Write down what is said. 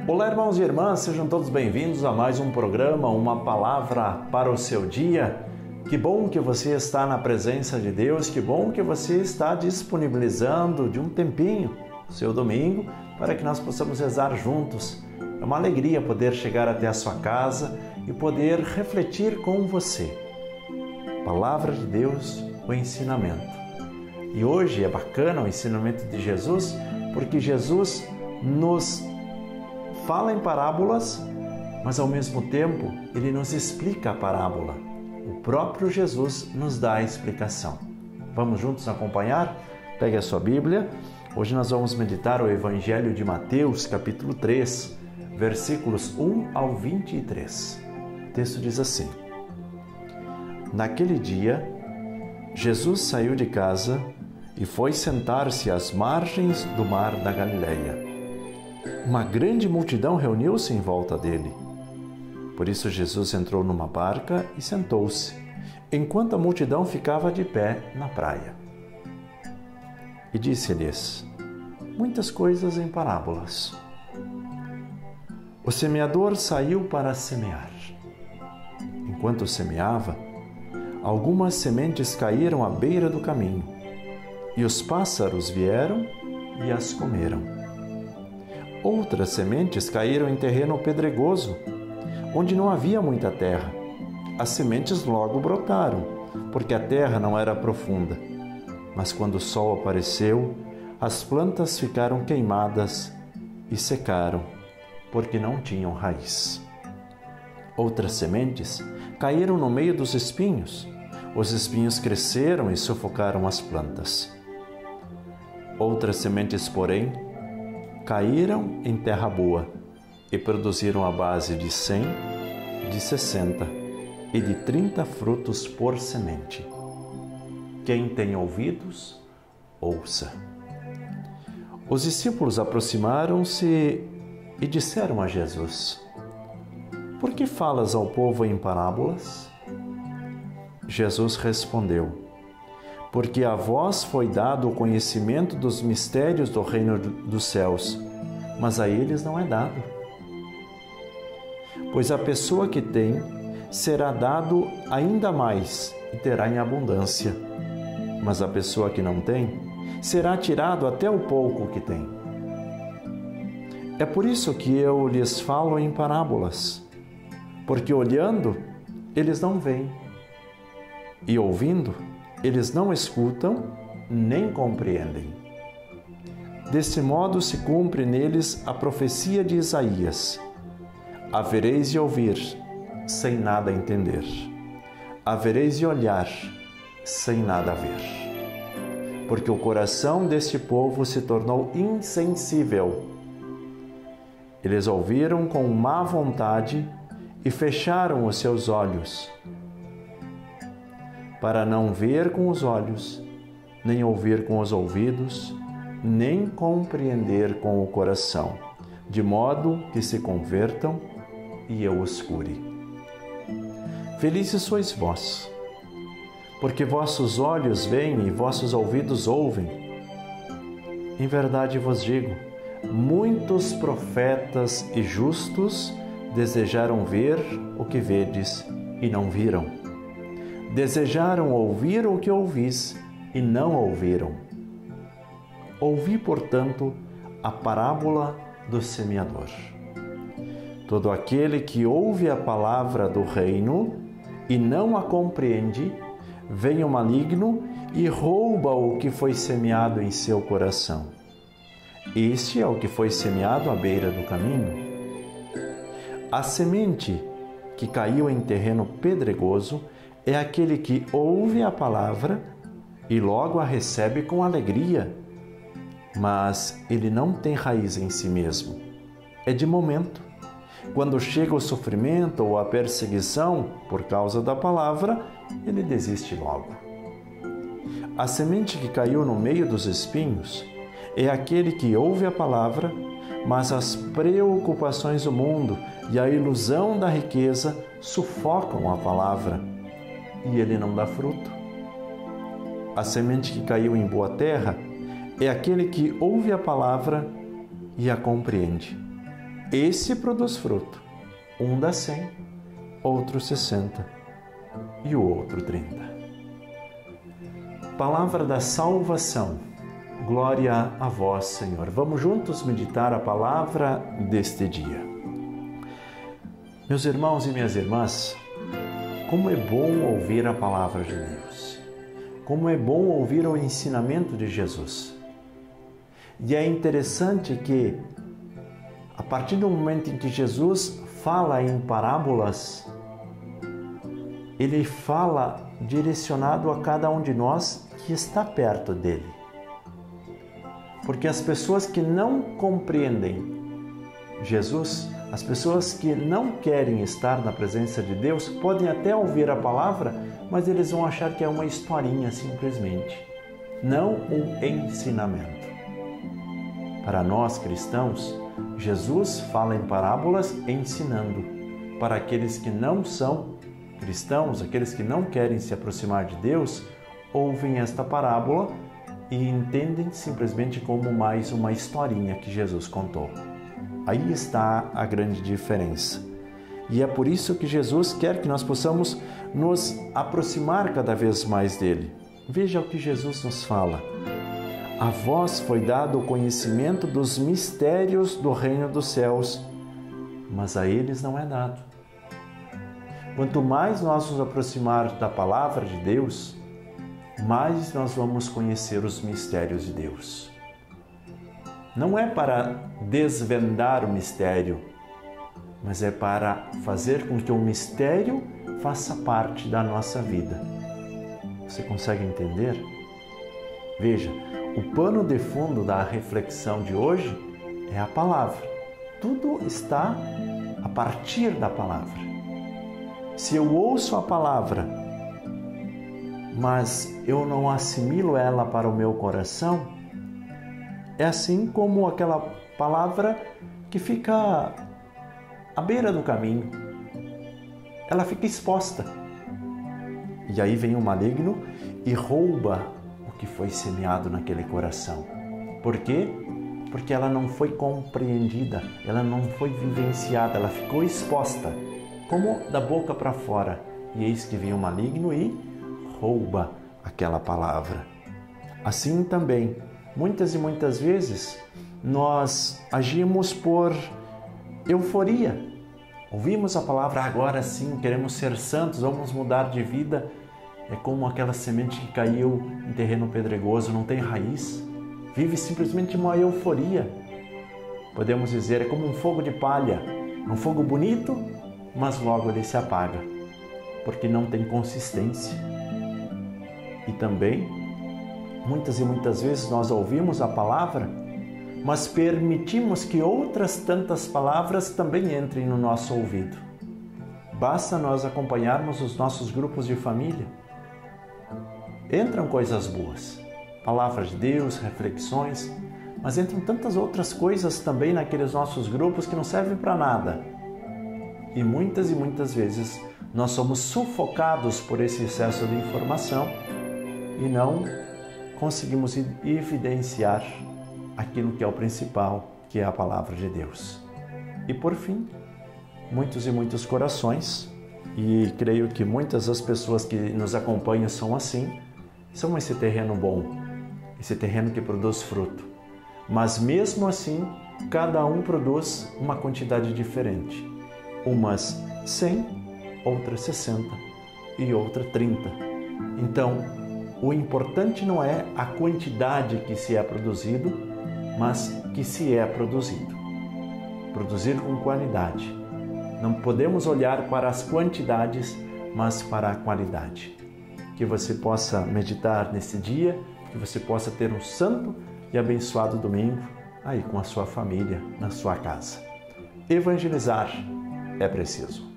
Olá, irmãos e irmãs, sejam todos bem-vindos a mais um programa, uma palavra para o seu dia. Que bom que você está na presença de Deus, que bom que você está disponibilizando de um tempinho o seu domingo para que nós possamos rezar juntos. É uma alegria poder chegar até a sua casa e poder refletir com você. Palavra de Deus, o ensinamento. E hoje é bacana o ensinamento de Jesus, porque Jesus nos fala em parábolas, mas ao mesmo tempo ele nos explica a parábola. O próprio Jesus nos dá a explicação. Vamos juntos acompanhar? Pegue a sua Bíblia. Hoje nós vamos meditar o Evangelho de Mateus, capítulo 3, versículos 1 ao 23. O texto diz assim: Naquele dia, Jesus saiu de casa e foi sentar-se às margens do mar da Galileia. Uma grande multidão reuniu-se em volta dele. Por isso Jesus entrou numa barca e sentou-se, enquanto a multidão ficava de pé na praia. E disse-lhes muitas coisas em parábolas. O semeador saiu para semear. Enquanto semeava, algumas sementes caíram à beira do caminho, e os pássaros vieram e as comeram. Outras sementes caíram em terreno pedregoso, onde não havia muita terra. As sementes logo brotaram, porque a terra não era profunda. Mas quando o sol apareceu, as plantas ficaram queimadas e secaram, porque não tinham raiz. Outras sementes caíram no meio dos espinhos. Os espinhos cresceram e sufocaram as plantas. Outras sementes, porém, caíram em terra boa e produziram a base de 100, de 60 e de 30 frutos por semente. Quem tem ouvidos, ouça. Os discípulos aproximaram-se e disseram a Jesus: Por que falas ao povo em parábolas? Jesus respondeu: Porque a vós foi dado o conhecimento dos mistérios do reino dos céus, mas a eles não é dado. Pois a pessoa que tem será dado ainda mais e terá em abundância, mas a pessoa que não tem será tirado até o pouco que tem. É por isso que eu lhes falo em parábolas, porque olhando eles não veem, e ouvindo eles não escutam nem compreendem. Desse modo se cumpre neles a profecia de Isaías: Havereis de ouvir, sem nada entender. Havereis de olhar, sem nada ver. Porque o coração deste povo se tornou insensível. Eles ouviram com má vontade e fecharam os seus olhos, para não ver com os olhos, nem ouvir com os ouvidos, nem compreender com o coração, de modo que se convertam e eu os cure. Felizes sois vós, porque vossos olhos veem e vossos ouvidos ouvem. Em verdade vos digo, muitos profetas e justos desejaram ver o que vedes e não viram. Desejaram ouvir o que ouvis e não ouviram. Ouvi, portanto, a parábola do semeador. Todo aquele que ouve a palavra do reino e não a compreende, vem o maligno e rouba o que foi semeado em seu coração. Este é o que foi semeado à beira do caminho. A semente que caiu em terreno pedregoso é aquele que ouve a palavra e logo a recebe com alegria, mas ele não tem raiz em si mesmo. É de momento. Quando chega o sofrimento ou a perseguição por causa da palavra, ele desiste logo. A semente que caiu no meio dos espinhos é aquele que ouve a palavra, mas as preocupações do mundo e a ilusão da riqueza sufocam a palavra e ele não dá fruto. A semente que caiu em boa terra é aquele que ouve a palavra e a compreende esse produz fruto. Um dá 100, outro 60 e o outro 30. Palavra da salvação. Glória a vós, Senhor. Vamos juntos meditar a palavra deste dia. Meus irmãos e minhas irmãs, como é bom ouvir a palavra de Deus. Como é bom ouvir o ensinamento de Jesus. E é interessante que, a partir do momento em que Jesus fala em parábolas, ele fala direcionado a cada um de nós que está perto dele. Porque as pessoas que não compreendem Jesus, as pessoas que não querem estar na presença de Deus, podem até ouvir a palavra, mas eles vão achar que é uma historinha simplesmente, não um ensinamento. Para nós cristãos, Jesus fala em parábolas ensinando. Para aqueles que não são cristãos, aqueles que não querem se aproximar de Deus, ouvem esta parábola e entendem simplesmente como mais uma historinha que Jesus contou. Aí está a grande diferença. E é por isso que Jesus quer que nós possamos nos aproximar cada vez mais dele. Veja o que Jesus nos fala. A vós foi dado o conhecimento dos mistérios do reino dos céus, mas a eles não é dado. Quanto mais nós nos aproximarmos da palavra de Deus, mais nós vamos conhecer os mistérios de Deus. Não é para desvendar o mistério, mas é para fazer com que o mistério faça parte da nossa vida. Você consegue entender? Veja, o pano de fundo da reflexão de hoje é a palavra. Tudo está a partir da palavra. Se eu ouço a palavra, mas eu não assimilo ela para o meu coração, é assim como aquela palavra que fica à beira do caminho. Ela fica exposta. E aí vem o maligno e rouba o que foi semeado naquele coração. Por quê? Porque ela não foi compreendida, ela não foi vivenciada, ela ficou exposta, como da boca para fora. E eis que vem o maligno e rouba aquela palavra. Assim também, muitas e muitas vezes, nós agimos por euforia. Ouvimos a palavra, agora sim, queremos ser santos, vamos mudar de vida. É como aquela semente que caiu em terreno pedregoso, não tem raiz. Vive simplesmente uma euforia. Podemos dizer, é como um fogo de palha. Um fogo bonito, mas logo ele se apaga, porque não tem consistência. E também, muitas e muitas vezes nós ouvimos a palavra, mas permitimos que outras tantas palavras também entrem no nosso ouvido. Basta nós acompanharmos os nossos grupos de família. Entram coisas boas, palavras de Deus, reflexões, mas entram tantas outras coisas também naqueles nossos grupos que não servem para nada. E muitas vezes nós somos sufocados por esse excesso de informação e não conseguimos evidenciar aquilo que é o principal, que é a palavra de Deus. E por fim, muitos e muitos corações, e creio que muitas das pessoas que nos acompanham são assim, são esse terreno bom, esse terreno que produz fruto. Mas mesmo assim, cada um produz uma quantidade diferente. Umas 100, outras 60 e outra 30. Então, o importante não é a quantidade que se é produzido, mas que se é produzido. Produzir com qualidade. Não podemos olhar para as quantidades, mas para a qualidade. Que você possa meditar nesse dia, que você possa ter um santo e abençoado domingo aí com a sua família, na sua casa. Evangelizar é preciso.